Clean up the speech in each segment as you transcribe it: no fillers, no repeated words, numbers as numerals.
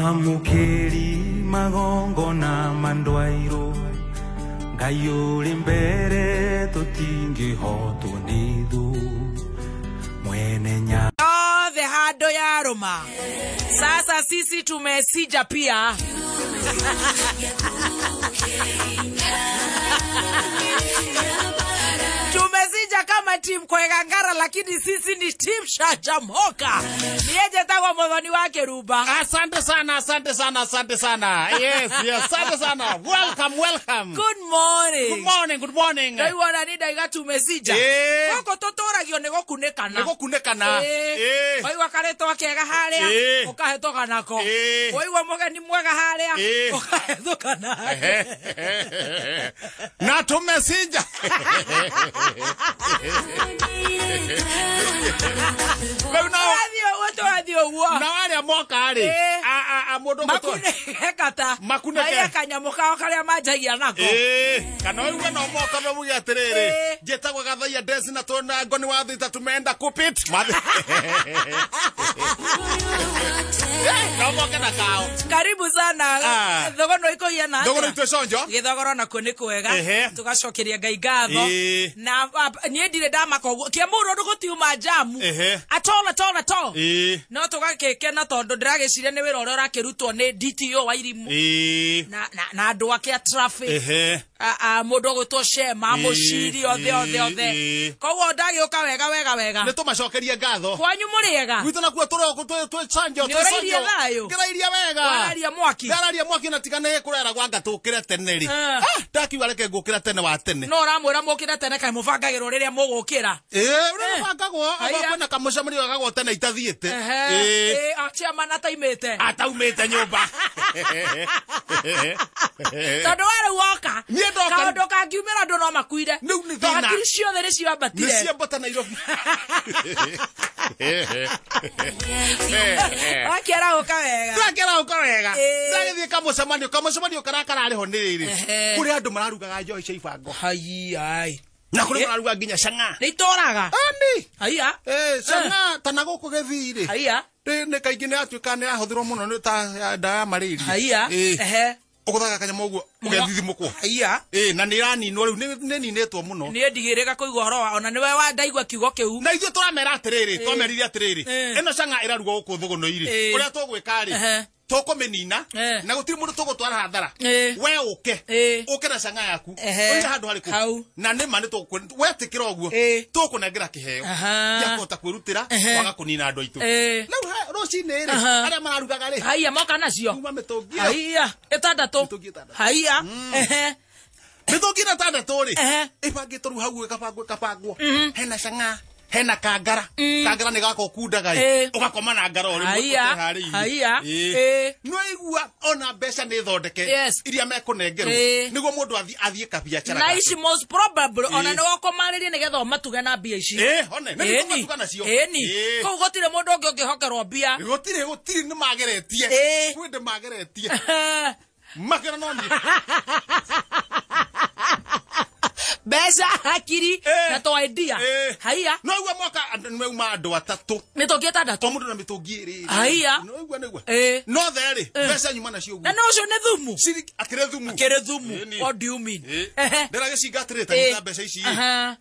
Mamukeri magongo na mandwairo Gayuri mbere totingi hotu nidu Mwene nya the hado ya Roma. Sasa sisi tumesija pia. Tumesija kama team Kwegangara, lakini sisi ni team Shajamoka. Niyeje takwa mwadhani wake Ruba. Asante sana, asante sana, asante sana. Yes, yes, asante sana. Welcome, welcome. Good morning. Good morning, good morning. Ngai wana nida iga tumesija. Koko totora gyo nego kunekana. Nego kunekana. Oi wakareto akega haria. Ukahetoka nako. Oi wa mogeni mwega haria. Ukahetoka nako. Na tumesija. Na wale amoka ali amodo makune hekata makune ke kanyamuka kale amajagia nako kana wewe no moka no mugia terere jetagwa gathaia dance na tona ngoni wa thita tumeenda kupit no moka na kao karibu sana thogono iko yana thogono itwe sonjo githogoro na kuni kwega tugacokeria ngai ngatho na nie ndire ndamako kia muru ndugutiuma jamu atola no tugakeke na tondu ndiragiciria ni wira uria urakirutwo ni DTO wa irimu na andu ake a traffic mundu gwitwo Shema muciri othe koguo ndagiuka wega ni tumacokerie ngatho kwanyu muriega gwitu nakuo twe chanjo ngirairia wega ngararia mwaki na tigane kurera gwa ngatukire tene ri ndakiuga reke ngukira tene wa tene no ramwira mukira tene kai mubangagirwo riria mugukira urabangagwo kwena kamucamuri wagagwo tene itathiite achama nataimite nyumba tondu wari woka kaundu kangiumira ndu no makuire hakiri ciothe ni ciambatire ni ciambata Nairobi akera uka wega ndagithie kamucemanio karakarariho ni riri kuri andu mararugaga njohi cia ibango hai na kuri mararuga nginya canga ni toraga ani haya canga tana guku githiri haya ni kaingi ni atuika ni ahuthirwo muno ni ta da malaria haya ukuthaga kanyama uguo ugethithimukwo haya na ni raninwo riu ni ninetwo muno ni ndigirika kuigwa horo ona niwe wa ndaigwa kiugo kiu na ithuĩ turamera atiriri twamerire atiriri ino canga iraruga guku thuguno iri uria tugwika ri tukumenina na gutiri mundu tugutwara hathara we uke na canga yaku uri handu hariku na ni mani wetikira uguo tukunengera kiheo ya kota kwirutira waga kunina andu aitu na rucini ri aria mararugaga ri haya moka nacio kuma mitungia haya itandatu haya mitungia tandatu ri ibangitwo ru hau kapangwo hena canga hena kangara ni gako kundaga ugakoma na ngara uri haya no igua ona mbeca ni thondeke iria mekunengerwo niguo mundu athie kabiacara na ici most probably ona ni wakomaririe ni getho matuge na mbia ici one ni matuga nacio ko gotire mundu ungi ungihokerwo mbia gotire ni mageretie kwende mageretie makena no ni besa hakiri na to idea haya no igua moka nweuma andu atatu mitungi tandatu mundu na mitungi iri haya no igua no theri besa nyuma na cio na no cio ne thumu akire thumu what do you mean ndera gicinga atireta besa ici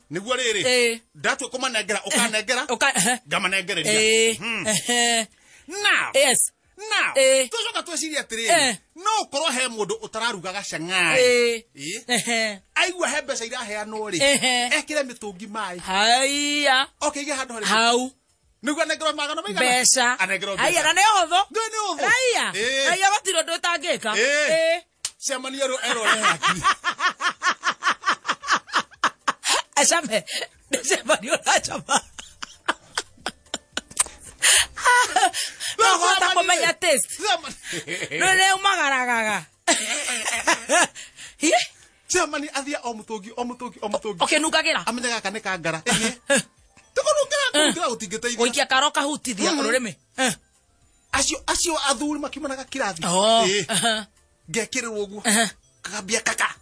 niguo riri ndatu kumanengera ukanengera ngamanengereria now tucoka tweciria atiriri no korwo he mundu utararugaga canga aigua he mbeca iraheanwo ri ekire mitungi mai haya okay handu hari hau niguo nengerwo magana maigana mbeca haya na ne hotho haya batiro ndu tangika ciamania ero haki asame ciamania chama no gota kumenya taste no le umagaragaga ciamani athia o mutungi okay nukagira amenyaga kana kangara tukurungira utingiteithia oikia karoka hutithia rurimi acio athuri makimanaga kirathi ngekirwo uguo kagambia kaka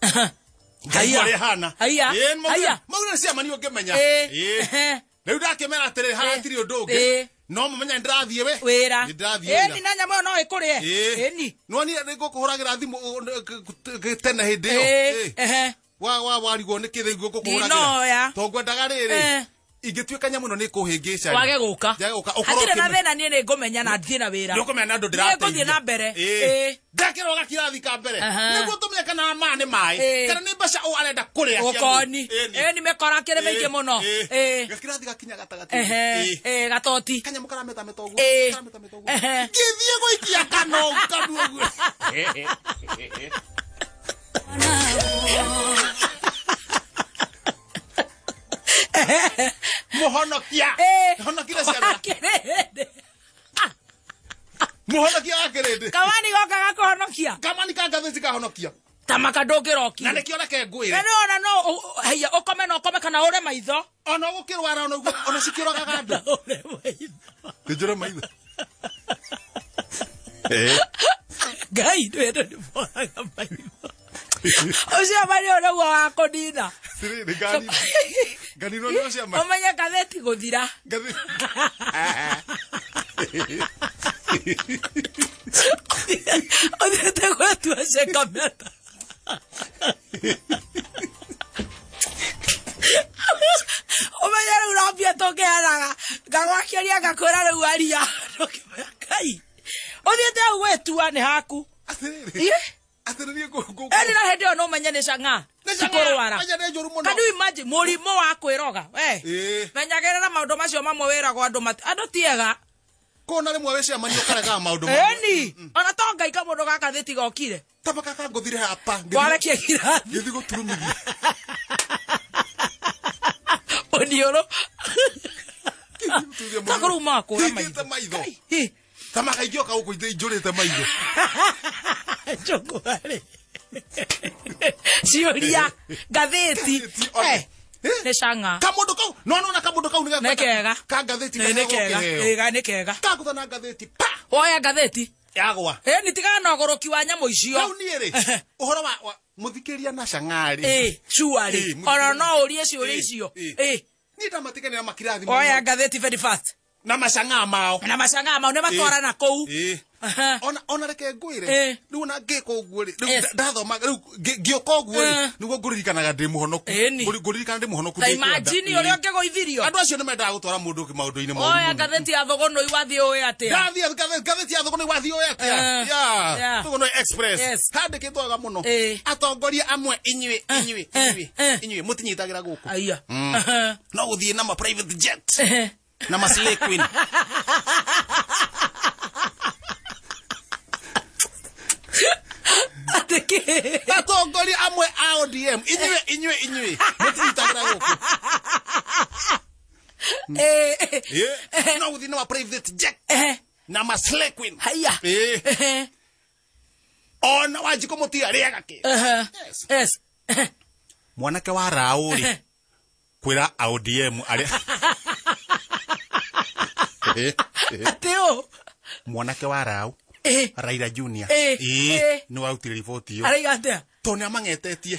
haya mauna ciamani ungemenya riu ndakimera atiriri haratiri undu ungi no mumenya ndirathie we wira ni na nyamo no ikurie ni no ni ngũkũhũragira thimu tene hindi yo warigwo nĩ kĩthĩ ngũkũhũragira to ngwendaga rĩrĩ ingĩtuĩka nyamũ no nĩ kũhĩngĩca wage gũka hatirĩ na thĩna niĩ nĩ ngũmenya na thiĩ na wĩra nĩũkũmenya na andũ ndĩrateithia ngũthiĩ na mbere ndakĩra gakirathi ka mbere nĩguo tũmenye kana ma nĩ maĩ kana nĩ mbeca o arenda kũrĩa ũkoni nĩ mekora kĩrĩ maingĩ mũno gakirathi gakinya gatagatĩ gatoti kanyamũ karametameta ũguo ngĩthiĩ gũikia kano kanu ũguo muhonokia honokire ciana muhonokia akirinde kamani goka gakohonokia kamani ka ngathĩti kahonokia tamaka ndũngĩrokia na nĩkĩo reke ngwĩre ona no haya ũkome na ũkome kana ũre maitho ona gũkĩrwara ona cikĩrogaga andũ ũre maitho njũre maitho Ngai ndwenda nĩ moraga maitho ucio mari ona gwa wa kũnina ngani no nĩ ucio mari ũmenye ngathĩti gũthira ũthiĩte gwetua cekameta ũmenye rĩu rambia tũngĩhanaga ngagwakiria ngakwĩra rĩu aria Ngai ũthiĩte hau gwetua nĩ haku eni na hĩndĩ ĩyo no ũmenye nĩ cang'a cikũrwara can you imagine mũrimũ wa kwĩroga menyagĩrĩra maũndũ macio mamwe wĩragwo andũ tiega kona rĩmwe wĩcemania ũkarega maũndũ eni ona to Ngai kamũndũ gaka thĩti gokire tabaka kangũthire hapa warekie kirathi gĩthi gũturumithia ũniũrũ takũruma kũra maitho tamaka ingĩoka gũkũ njũrĩte maitho njũngwarĩ ciũria ngathĩti nĩ cang'a kamũndũ kau nona kamũndũ kau nĩ kega ka ngathĩti nĩ kega kaguthana ngathĩti pa woya ngathĩti yagwa ni tigana ũgũrũki wa nyamũ icio rĩu niĩ rĩ ũhoro wa mũthikĩria na cang'arĩ cuarĩ ona no ũrie ciũria icio niĩ ndamatiganĩra makirathi woya ngathĩti very fast na macang'a mao nĩ matwarana kũu ona reke ngwĩre rĩu na ngĩka ũguo rĩ ndathoma rĩu ngĩoka ũguo rĩ nĩguo ngũririkanaga ndĩ mũhonoku ngũririkana ndĩ mũhonoku imagine ũrĩa ũngĩgũithirio andũ acio nĩ mendaga gũtwara mũndũ maũndũ-inĩ moru oya ngathĩti ya thũgũnũ iwathiĩ ũĩ atĩa ngathĩti ya thũgũnũ iwathiĩ ũĩ atĩa thũgũnũ express handĩkĩtwo wega mũno atongoria amwe inyuĩ mũtinyitagĩra gũkũ no gũthiĩ na ma private jet na ma slay queen atongoria amwe a ODM inyuĩ mũtinyitagĩra gũkũ no gũthiĩ na ma private jet na ma slay queen haya ona Wanjikũ mũtia rĩaga kĩ mwanake wa Raũrĩ kwĩra ODM arĩa atĩũ mwanake wa Raũ Raila Junior nĩ warutire riboti ĩyo araiga atĩa to nĩ amang'etetie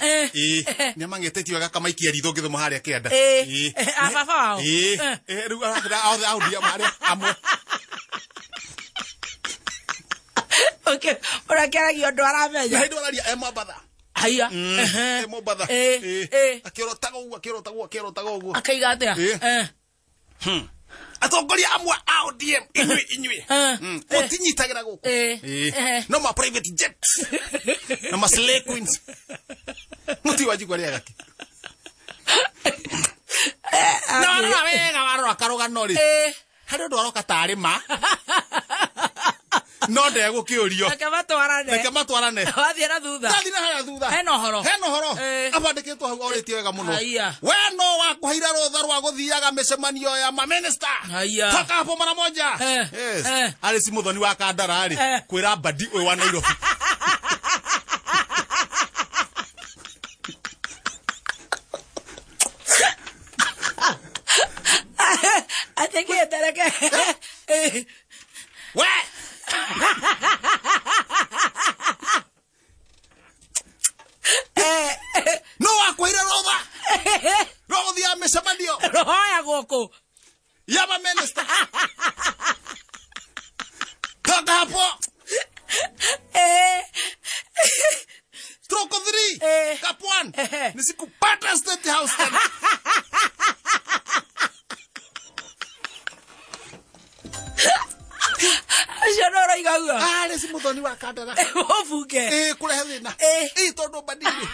nĩ amang'etetie wega kamaikia ritho ngĩthoma harĩa kĩanda baba wao rĩu arakĩra ODM arĩa amwe ũrakĩaragia ũndũ aramenya hĩndĩ araria Mombatha haya Mombatha akĩrotaga ũguo akaiga atĩa atongoria amwe a ODM inyuĩ mũtinyitagĩra gũkũ no ma private jet no ma slay queens mũti Wanjikũ arĩaga kĩ na wega warora karũgano rĩ harĩ ũndũ aroka tarĩ ma no ndegũkĩũrio reke matwarane wathiĩ na thutha ndathiĩ na harĩa thutha hena ũhoro abandĩkĩtwo hau orĩtie wega mũno we no wakũheire rũtha rwa gũthiaga mĩcemanio ya mamĩnĩsta toka hapo mara moja arĩ si mũthoni wa Kandara rĩ kwĩra Mbadi ũyũ wa Nairobi atekĩtereke we no wakũheire rũtha rwa gũthiaga mĩcemanio roya gũkũ Yama minister. Toka hapo. Stroke 3. Kapwan. Nisikupata State House tena. Shonoro igagua. Lesi muthoni wa kandara. Ofuke. Kule thina. Tondo badili.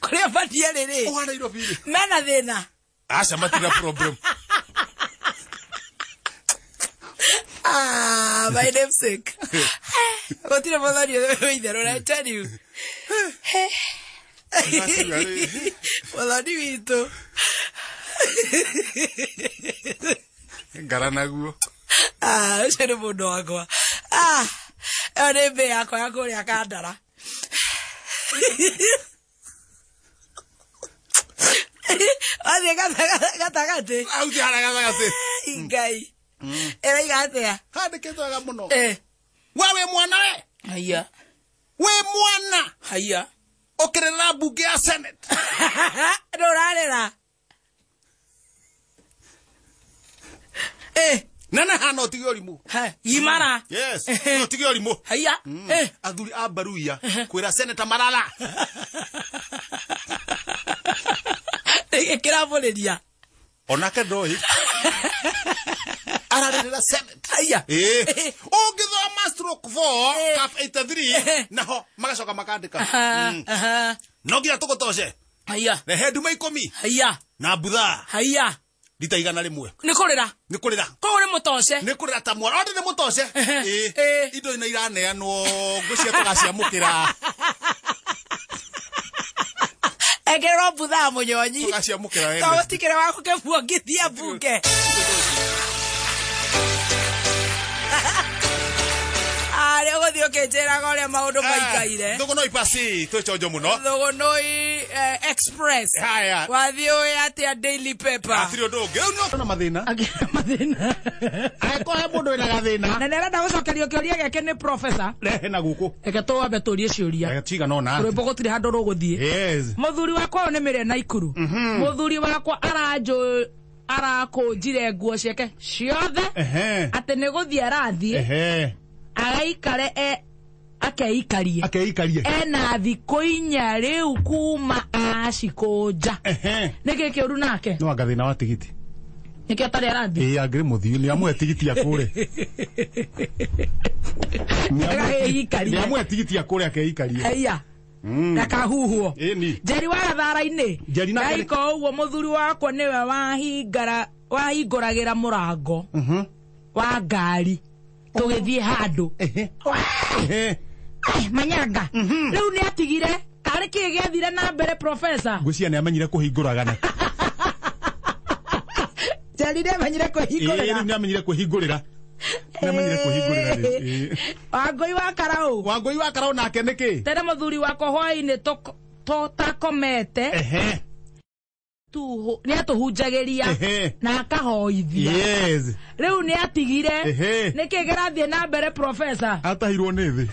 Kule badili riri. Ohana iro bili. Mena thina. Asa matina problem. My namesake. Continue muthoni itherũ, I tell you. Muthoni witũ. Ngarana guo. Ũcio nĩ mũndũ wakwa. Ĩyo nĩ mbĩ yakwa ya kũrĩa kandara. Wathiĩ gatagatĩ. Auti hara gatagatĩ. Ngai. Ĩraiga atĩa? Handĩkĩtwo wega mũno. We mwana we. Haiya. We mwana. Haiya. Ũkĩrĩra mbunge ya Senate. Ndũrarĩra. Nana hana ũtige ũrimũ. Imara. Yes. Ũtige ũrimũ. Haiya. Athuri a Baruia kwĩra Senator Malala. Kĩrabũrĩria. Onake ndoi. Ararĩrĩra Senate. Haiya. Ũngĩthoma stroke 4 cap 83 naho magacoka makandĩka. No nginya tũgũtoce. Haiya. Rehe nduma 10. Haiya. Na mbutha. Haiya. Rita igana rĩmwe. Nĩ kũrĩra. Nĩ kũrĩra. Kũrĩ mũtoce. Nĩ kũrĩra ta mwana. Nĩ mũtoce. Indo ina iraneanwo ngũcia tũgaciamũkĩra. Egero mbutha mũnyonyi. Tũgaciamũkĩra wene. Tũtikĩre wa gũkĩbuongithia mbunge. Arĩ ũgũthiĩ ũkĩnjĩraga ũrĩa maũndũ maikaire. Thũgũnoi pasi twĩconjo mũno. Thũgũnoi Express. Haya. Wathiĩ ũĩ atĩa Daily Paper. Atiri ũndũ ũngĩ. Rĩu no mathĩna. Mathĩna. Agĩkũhe mũndũ wĩna gathĩna. Na nĩarenda gũcokerio kĩũria gĩake nĩ professor. Rehe na gũkũ. Reke tũwambe tũrie ciũria. Tigana ona. Rwĩmbo gũtirĩ handũ rũgũthiĩ. Yes. Mũthuri wakwa nĩ mĩrĩ Naikuru. Mũthuri wakwa arakũnjire nguo ciake ciothe. Atĩ nĩ gũthiĩ arathiĩ. Agaikare akeikarie. Ena thikũ 4 rĩu kuma acikũnja. Nĩkĩ kĩũru nake? No gathĩna wa tigiti. Nĩkĩ atarĩ arathiĩ? Angĩrĩ mũthiũ nĩ amwe tigiti akũre. Nĩ amwe tigiti akũre akeikarie. Haiya. Ndakahuhwo. Njeri wa gathara-inĩ. Ngaiko ũguo mũthuri wakwa nĩwe wahingũragĩra mũrango wa ngari tũgĩthiĩ handũ. Manyanga. Rĩu nĩ atigire. Karĩ kĩĩ gĩathire na mbere professor? Ngũcia nĩ amenyire kũhingũragana. Njeri nĩ amenyire kũhingũrĩra. Nĩ amenyire kũhingũrĩra. Wangũi wa Karaũ. Wangũi wa Karaũ nake nĩkĩ? Tene mũthuri wakwa hwaĩ-inĩ tũtakomete. Nĩ atũhunjagĩria na akahoithia. Rĩu nĩ atigire. Nĩkĩ kĩrathiĩ na mbere professor? Atahirwo nĩ thĩ.